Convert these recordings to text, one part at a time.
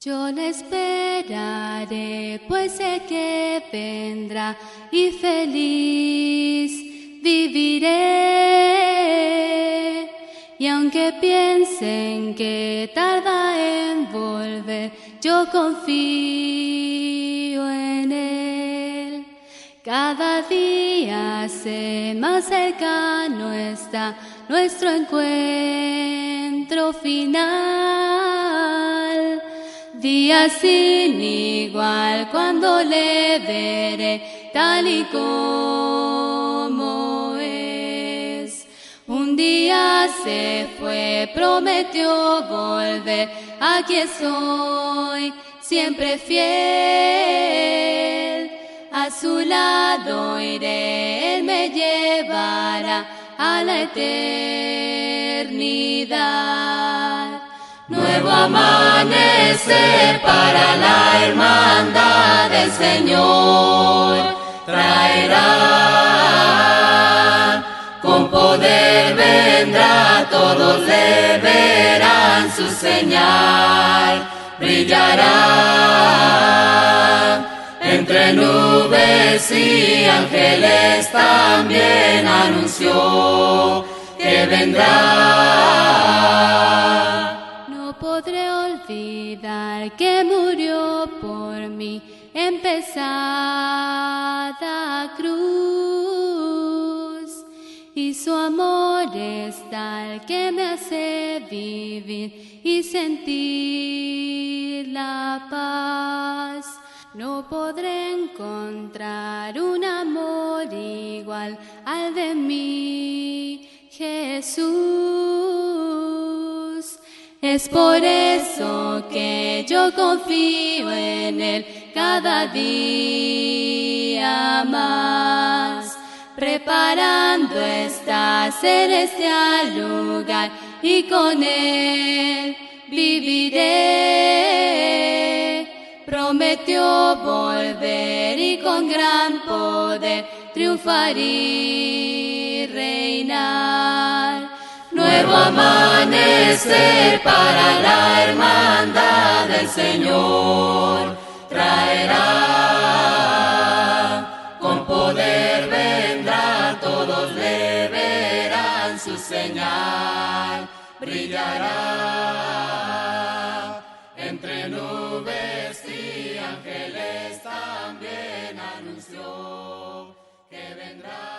Yo le esperaré, pues sé que vendrá y feliz viviré. Y aunque piensen que tarda en volver, yo confío en Él. Cada día sé más cercano está nuestro encuentro final. Día sin igual cuando le veré tal y como es. Un día se fue, prometió volver, aquí estoy, siempre fiel. A su lado iré, Él me llevará a la eternidad. Nuevo amanecer para la hermandad del Señor traerá. Con poder vendrá, todos le verán, su señal brillará. Entre nubes y ángeles también anunció que vendrá. No podré olvidar que murió por mí en pesada cruz, y su amor es tal que me hace vivir y sentir la paz. No podré encontrar un amor igual al de mi Jesús. Es por eso que yo confío en Él cada día más. Preparando está celestial lugar y con Él viviré. Prometió volver y con gran poder triunfar y reinar. Nuevo amanecer para la hermandad del Señor traerá. Con poder vendrá, todos le verán, su señal brillará. Entre nubes y ángeles también anunció que vendrá.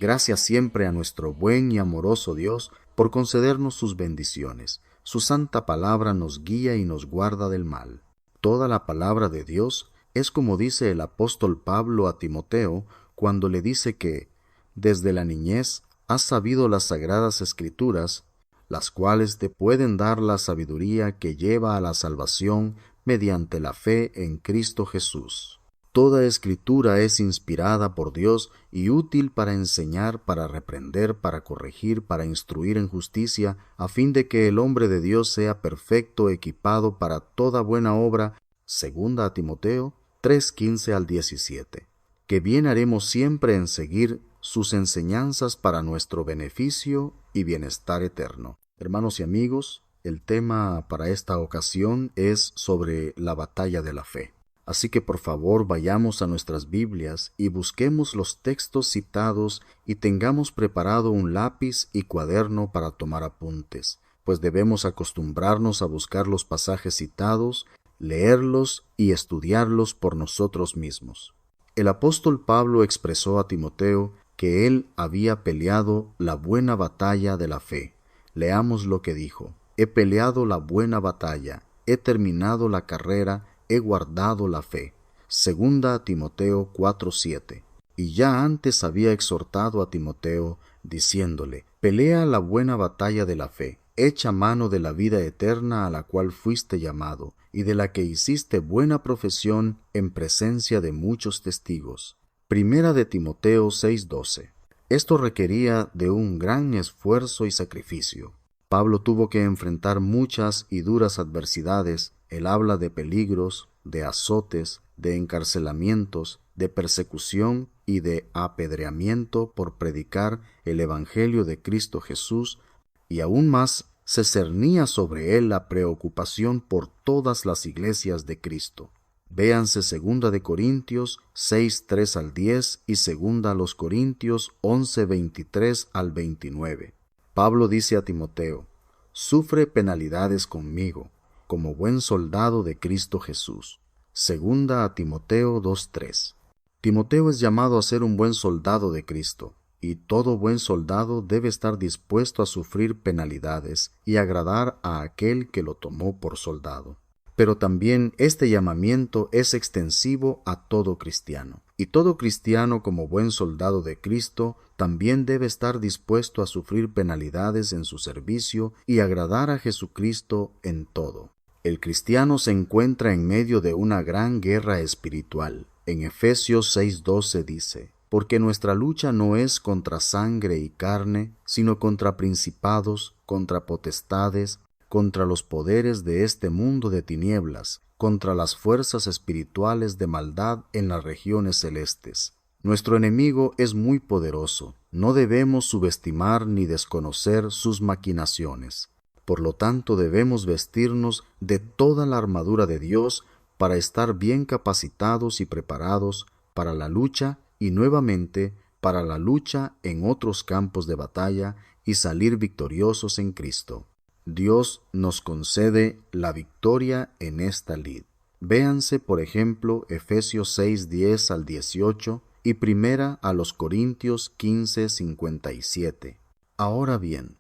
Gracias siempre a nuestro buen y amoroso Dios por concedernos sus bendiciones. Su santa palabra nos guía y nos guarda del mal. Toda la palabra de Dios es como dice el apóstol Pablo a Timoteo cuando le dice que desde la niñez has sabido las sagradas escrituras, las cuales te pueden dar la sabiduría que lleva a la salvación mediante la fe en Cristo Jesús. Toda escritura es inspirada por Dios y útil para enseñar, para reprender, para corregir, para instruir en justicia, a fin de que el hombre de Dios sea perfecto, equipado para toda buena obra. Segunda a Timoteo 3:15 al 17. Que bien haremos siempre en seguir sus enseñanzas para nuestro beneficio y bienestar eterno. Hermanos y amigos, el tema para esta ocasión es sobre la batalla de la fe. Así que por favor vayamos a nuestras Biblias y busquemos los textos citados y tengamos preparado un lápiz y cuaderno para tomar apuntes, pues debemos acostumbrarnos a buscar los pasajes citados, leerlos y estudiarlos por nosotros mismos. El apóstol Pablo expresó a Timoteo que él había peleado la buena batalla de la fe. Leamos lo que dijo: he peleado la buena batalla, he terminado la carrera, he guardado la fe. Segunda a Timoteo 4:7. Y ya antes había exhortado a Timoteo, diciéndole: pelea la buena batalla de la fe, echa mano de la vida eterna a la cual fuiste llamado, y de la que hiciste buena profesión en presencia de muchos testigos. Primera de Timoteo 6:12. Esto requería de un gran esfuerzo y sacrificio. Pablo tuvo que enfrentar muchas y duras adversidades. Él habla de peligros, de azotes, de encarcelamientos, de persecución y de apedreamiento por predicar el Evangelio de Cristo Jesús, y aún más se cernía sobre él la preocupación por todas las iglesias de Cristo. Véanse 2 de Corintios 6, 3 al 10 y 2 Corintios 11, 23 al 29. Pablo dice a Timoteo: sufre penalidades conmigo, como buen soldado de Cristo Jesús. 2 Timoteo 2, 3. Timoteo es llamado a ser un buen soldado de Cristo, y todo buen soldado debe estar dispuesto a sufrir penalidades y agradar a aquel que lo tomó por soldado. Pero también este llamamiento es extensivo a todo cristiano. Y todo cristiano, como buen soldado de Cristo, también debe estar dispuesto a sufrir penalidades en su servicio y agradar a Jesucristo en todo. El cristiano se encuentra en medio de una gran guerra espiritual. En Efesios 6:12 dice: porque nuestra lucha no es contra sangre y carne, sino contra principados, contra potestades, contra los poderes de este mundo de tinieblas, contra las fuerzas espirituales de maldad en las regiones celestes. Nuestro enemigo es muy poderoso, no debemos subestimar ni desconocer sus maquinaciones. Por lo tanto, debemos vestirnos de toda la armadura de Dios para estar bien capacitados y preparados para la lucha y nuevamente para la lucha en otros campos de batalla y salir victoriosos en Cristo. Dios nos concede la victoria en esta lid. Véanse, por ejemplo, Efesios 6, 10 al 18 y 1 Corintios 15, 57. Ahora bien,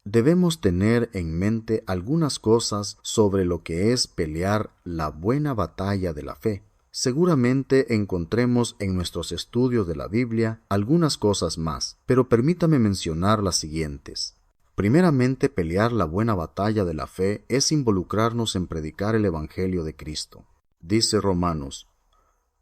debemos tener en mente algunas cosas sobre lo que es pelear la buena batalla de la fe. Seguramente encontremos en nuestros estudios de la Biblia algunas cosas más, pero permítame mencionar las siguientes. Primeramente, pelear la buena batalla de la fe es involucrarnos en predicar el Evangelio de Cristo. Dice Romanos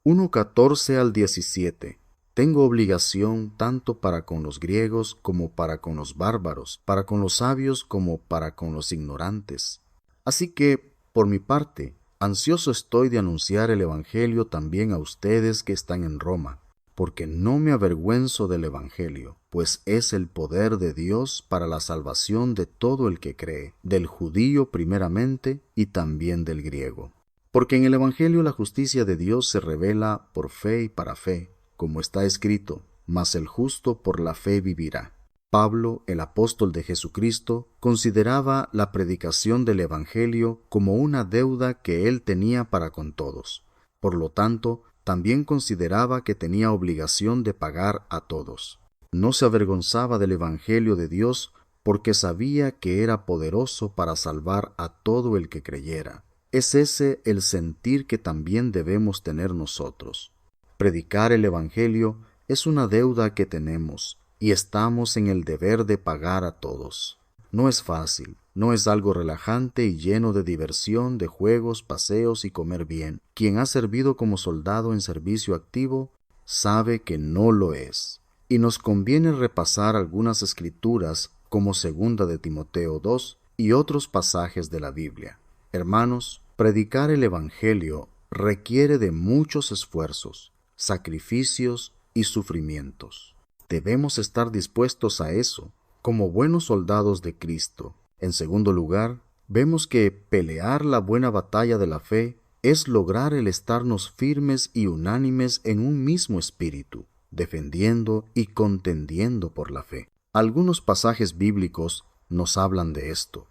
1:14 al 17. Tengo obligación tanto para con los griegos como para con los bárbaros, para con los sabios como para con los ignorantes. Así que, por mi parte, ansioso estoy de anunciar el Evangelio también a ustedes que están en Roma, porque no me avergüenzo del Evangelio, pues es el poder de Dios para la salvación de todo el que cree, del judío primeramente y también del griego. Porque en el Evangelio la justicia de Dios se revela por fe y para fe, como está escrito: mas el justo por la fe vivirá. Pablo, el apóstol de Jesucristo, consideraba la predicación del Evangelio como una deuda que él tenía para con todos. Por lo tanto, también consideraba que tenía obligación de pagar a todos. No se avergonzaba del Evangelio de Dios porque sabía que era poderoso para salvar a todo el que creyera. Es ese el sentir que también debemos tener nosotros. Predicar el Evangelio es una deuda que tenemos y estamos en el deber de pagar a todos. No es fácil, no es algo relajante y lleno de diversión, de juegos, paseos y comer bien. Quien ha servido como soldado en servicio activo sabe que no lo es. Y nos conviene repasar algunas escrituras como 2 de Timoteo 2 y otros pasajes de la Biblia. Hermanos, predicar el Evangelio requiere de muchos esfuerzos, sacrificios y sufrimientos. Debemos estar dispuestos a eso, como buenos soldados de Cristo. En segundo lugar, vemos que pelear la buena batalla de la fe es lograr el estarnos firmes y unánimes en un mismo espíritu, defendiendo y contendiendo por la fe. Algunos pasajes bíblicos nos hablan de esto.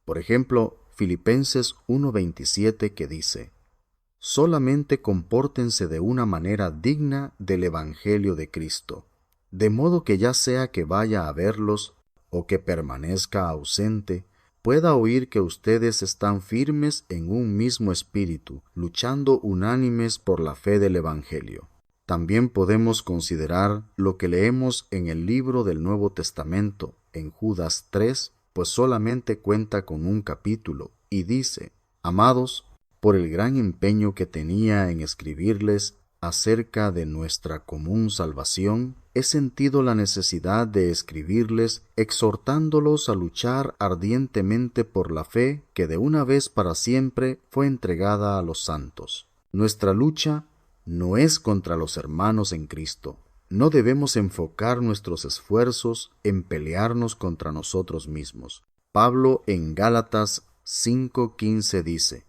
Por ejemplo, Filipenses 1:27 que dice: solamente compórtense de una manera digna del Evangelio de Cristo, de modo que ya sea que vaya a verlos o que permanezca ausente, pueda oír que ustedes están firmes en un mismo espíritu, luchando unánimes por la fe del Evangelio. También podemos considerar lo que leemos en el libro del Nuevo Testamento, en Judas 3, pues solamente cuenta con un capítulo, y dice: amados, por el gran empeño que tenía en escribirles acerca de nuestra común salvación, he sentido la necesidad de escribirles exhortándolos a luchar ardientemente por la fe que de una vez para siempre fue entregada a los santos. Nuestra lucha no es contra los hermanos en Cristo. No debemos enfocar nuestros esfuerzos en pelearnos contra nosotros mismos. Pablo en Gálatas 5:15 dice: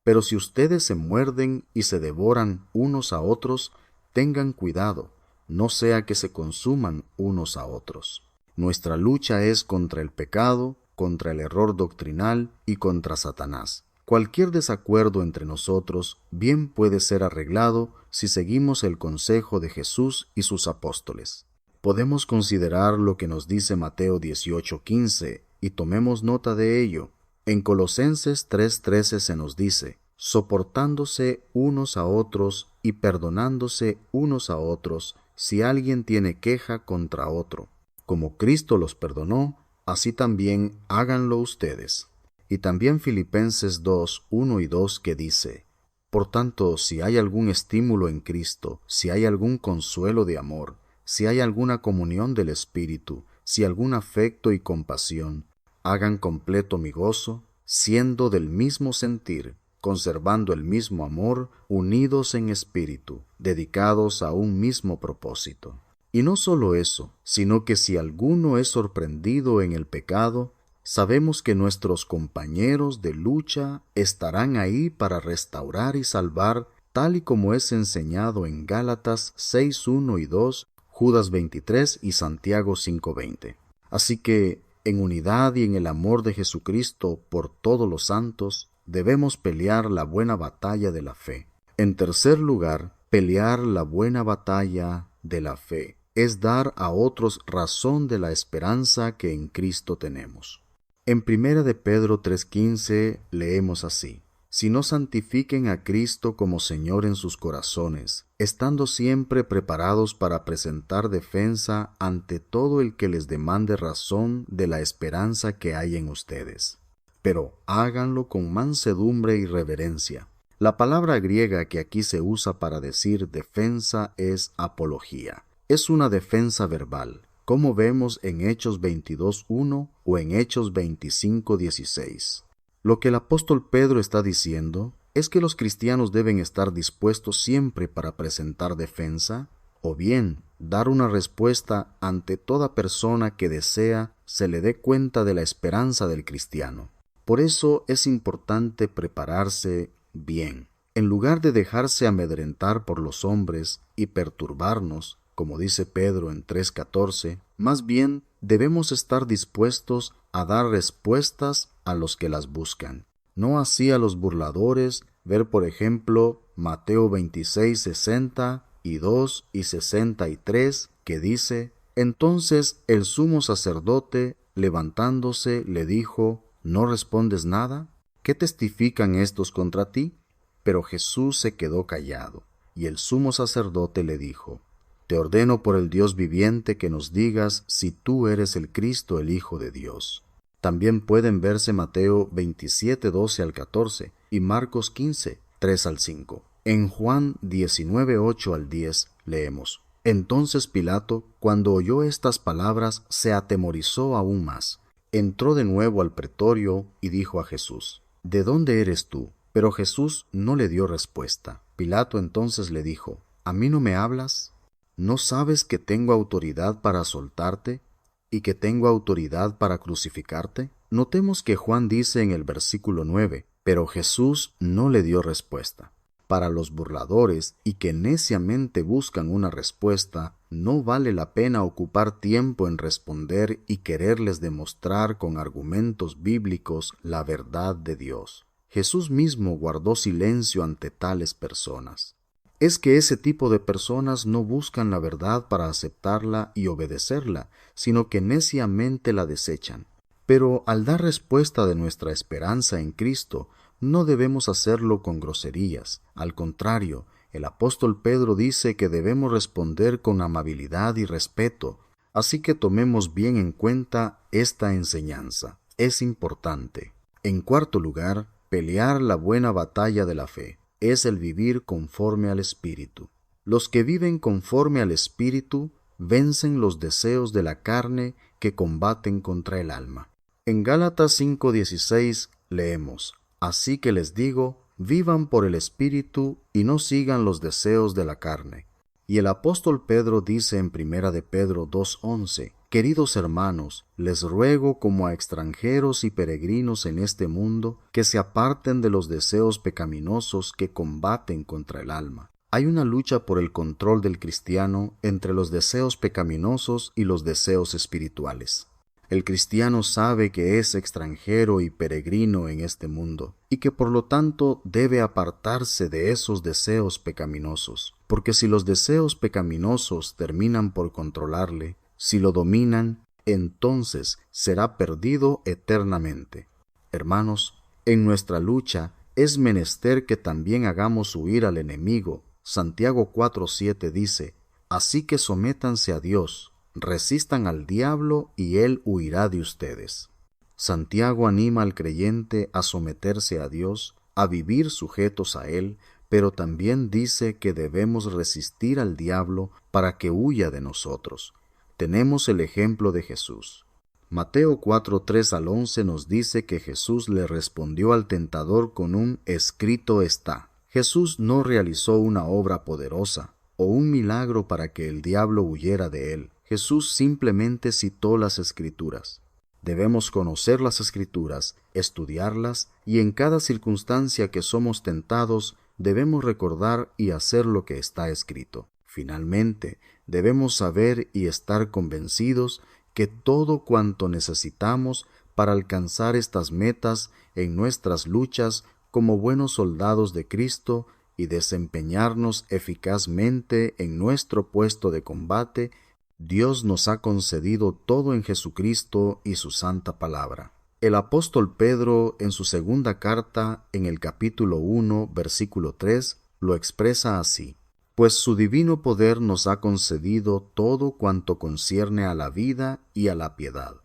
Pero si ustedes se muerden y se devoran unos a otros, tengan cuidado, no sea que se consuman unos a otros. Nuestra lucha es contra el pecado, contra el error doctrinal y contra Satanás. Cualquier desacuerdo entre nosotros bien puede ser arreglado si seguimos el consejo de Jesús y sus apóstoles. Podemos considerar lo que nos dice Mateo 18:15 y tomemos nota de ello. En Colosenses 3:13 se nos dice: soportándose unos a otros y perdonándose unos a otros si alguien tiene queja contra otro. Como Cristo los perdonó, así también háganlo ustedes. Y también Filipenses 2:1 y 2 que dice: por tanto, si hay algún estímulo en Cristo, si hay algún consuelo de amor, si hay alguna comunión del Espíritu, si algún afecto y compasión, hagan completo mi gozo, siendo del mismo sentir, conservando el mismo amor, unidos en espíritu, dedicados a un mismo propósito. Y no solo eso, sino que si alguno es sorprendido en el pecado, sabemos que nuestros compañeros de lucha estarán ahí para restaurar y salvar, tal y como es enseñado en Gálatas 6:1 y 2, Judas 23 y Santiago 5:20. Así que, en unidad y en el amor de Jesucristo por todos los santos, debemos pelear la buena batalla de la fe. En tercer lugar, pelear la buena batalla de la fe es dar a otros razón de la esperanza que en Cristo tenemos. En 1 de Pedro 3:15 leemos así: si no santifiquen a Cristo como Señor en sus corazones, estando siempre preparados para presentar defensa ante todo el que les demande razón de la esperanza que hay en ustedes. Pero háganlo con mansedumbre y reverencia. La palabra griega que aquí se usa para decir defensa es apología. Es una defensa verbal, como vemos en Hechos 22:1 o en Hechos 25:16. Lo que el apóstol Pedro está diciendo es que los cristianos deben estar dispuestos siempre para presentar defensa, o bien dar una respuesta ante toda persona que desea se le dé cuenta de la esperanza del cristiano. Por eso es importante prepararse bien. En lugar de dejarse amedrentar por los hombres y perturbarnos, como dice Pedro en 3:14, más bien debemos estar dispuestos a dar respuestas a los que las buscan. No así a los burladores, ver por ejemplo Mateo 26:60 y 2 y 63, que dice: entonces el sumo sacerdote, levantándose, le dijo: ¿no respondes nada? ¿Qué testifican estos contra ti? Pero Jesús se quedó callado, y el sumo sacerdote le dijo: te ordeno por el Dios viviente que nos digas si tú eres el Cristo, el Hijo de Dios. También pueden verse Mateo 27:12 al 14 y Marcos 15:3 al 5. En Juan 19:8 al 10 leemos: entonces Pilato, cuando oyó estas palabras, se atemorizó aún más. Entró de nuevo al pretorio y dijo a Jesús: ¿de dónde eres tú? Pero Jesús no le dio respuesta. Pilato entonces le dijo: ¿a mí no me hablas? ¿No sabes que tengo autoridad para soltarte y que tengo autoridad para crucificarte? Notemos que Juan dice en el versículo 9, pero Jesús no le dio respuesta. Para los burladores y que neciamente buscan una respuesta, no vale la pena ocupar tiempo en responder y quererles demostrar con argumentos bíblicos la verdad de Dios. Jesús mismo guardó silencio ante tales personas. Es que ese tipo de personas no buscan la verdad para aceptarla y obedecerla, sino que neciamente la desechan. Pero al dar respuesta de nuestra esperanza en Cristo, no debemos hacerlo con groserías. Al contrario, el apóstol Pedro dice que debemos responder con amabilidad y respeto. Así que tomemos bien en cuenta esta enseñanza. Es importante. En cuarto lugar, pelear la buena batalla de la fe es el vivir conforme al Espíritu. Los que viven conforme al Espíritu vencen los deseos de la carne que combaten contra el alma. En Gálatas 5:16 leemos: así que les digo, vivan por el Espíritu y no sigan los deseos de la carne. Y el apóstol Pedro dice en 1 de Pedro 2:11 Queridos hermanos, les ruego como a extranjeros y peregrinos en este mundo, que se aparten de los deseos pecaminosos que combaten contra el alma. Hay una lucha por el control del cristiano entre los deseos pecaminosos y los deseos espirituales. El cristiano sabe que es extranjero y peregrino en este mundo, y que por lo tanto debe apartarse de esos deseos pecaminosos, porque si los deseos pecaminosos terminan por controlarle, si lo dominan, entonces será perdido eternamente. Hermanos, en nuestra lucha es menester que también hagamos huir al enemigo. Santiago 4:7 dice: así que sométanse a Dios, resistan al diablo y él huirá de ustedes. Santiago anima al creyente a someterse a Dios, a vivir sujetos a él, pero también dice que debemos resistir al diablo para que huya de nosotros. Tenemos el ejemplo de Jesús. Mateo 4:3-11 nos dice que Jesús le respondió al tentador con un escrito está. Jesús no realizó una obra poderosa o un milagro para que el diablo huyera de él. Jesús simplemente citó las Escrituras. Debemos conocer las Escrituras, estudiarlas, y en cada circunstancia que somos tentados, debemos recordar y hacer lo que está escrito. Finalmente, debemos saber y estar convencidos que todo cuanto necesitamos para alcanzar estas metas en nuestras luchas como buenos soldados de Cristo y desempeñarnos eficazmente en nuestro puesto de combate, Dios nos ha concedido todo en Jesucristo y su santa palabra. El apóstol Pedro, en su segunda carta, en el capítulo 1, versículo 3, lo expresa así: pues su divino poder nos ha concedido todo cuanto concierne a la vida y a la piedad,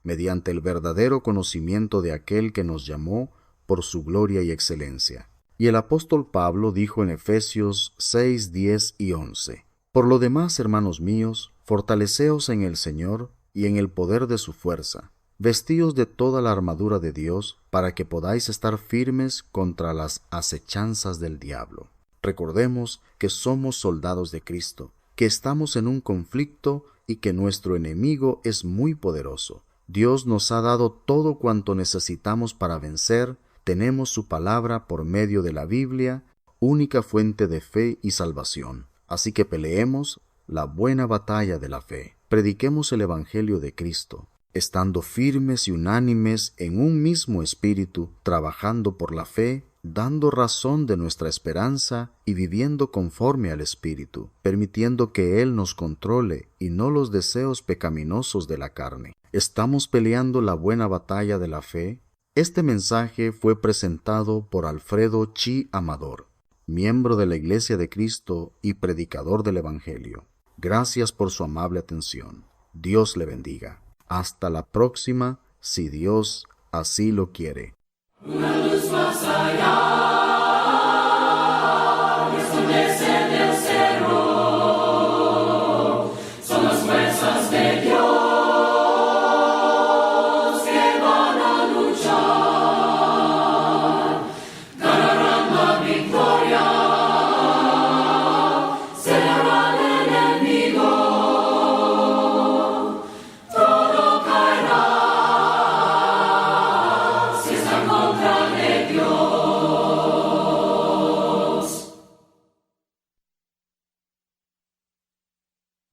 mediante el verdadero conocimiento de aquel que nos llamó por su gloria y excelencia. Y el apóstol Pablo dijo en Efesios 6, 10 y 11: por lo demás, hermanos míos, fortaleceos en el Señor y en el poder de su fuerza. Vestíos de toda la armadura de Dios, para que podáis estar firmes contra las acechanzas del diablo. Recordemos que somos soldados de Cristo, que estamos en un conflicto y que nuestro enemigo es muy poderoso. Dios nos ha dado todo cuanto necesitamos para vencer. Tenemos su palabra por medio de la Biblia, única fuente de fe y salvación. Así que peleemos la buena batalla de la fe. Prediquemos el Evangelio de Cristo, estando firmes y unánimes en un mismo espíritu, trabajando por la fe, dando razón de nuestra esperanza y viviendo conforme al Espíritu, permitiendo que Él nos controle y no los deseos pecaminosos de la carne. ¿Estamos peleando la buena batalla de la fe? Este mensaje fue presentado por Alfredo Chi Amador, miembro de la Iglesia de Cristo y predicador del Evangelio. Gracias por su amable atención. Dios le bendiga. Hasta la próxima, si Dios así lo quiere. Una luz más allá.